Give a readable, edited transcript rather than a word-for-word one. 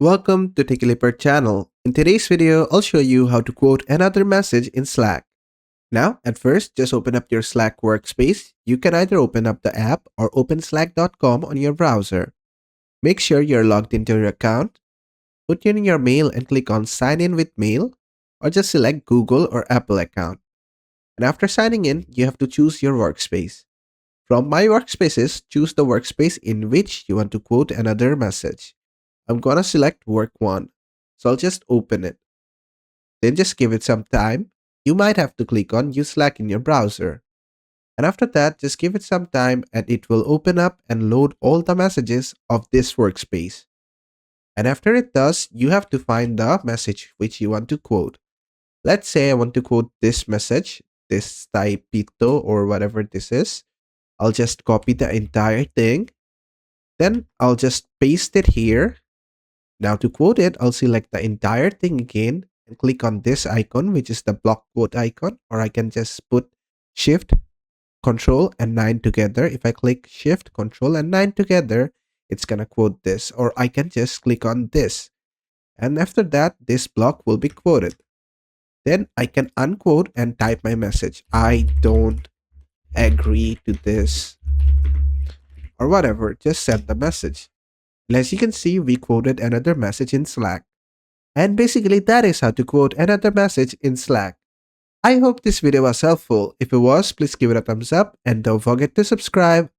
Welcome to Tikiliper channel. In today's video, I'll show you how to quote another message in Slack. Now, at first, just open up your Slack workspace. You can either open up the app or open slack.com on your browser. Make sure you're logged into your account. Put in your mail and click on Sign in with Mail, or just select Google or Apple account. And after signing in, you have to choose your workspace. From My Workspaces, choose the workspace in which you want to quote another message. I'm gonna select work 1, so I'll just open it. Then just give it some time. You might have to click on Use Slack in your browser. And after that, just give it some time and it will open up and load all the messages of this workspace. And after it does, you have to find the message which you want to quote. Let's say I want to quote this message, this typito or whatever this is. I'll just copy the entire thing. Then I'll just paste it here. Now to quote it, I'll select the entire thing again and click on this icon, which is the block quote icon, or I can just put Shift, Control, and 9 together. If I click Shift, Control, and 9 together, it's gonna quote this, or I can just click on this. And after that, this block will be quoted. Then I can unquote and type my message. I don't agree to this, or whatever, just send the message. And as you can see, we quoted another message in Slack. And basically, that is how to quote another message in Slack. I hope this video was helpful. If it was, please give it a thumbs up and don't forget to subscribe.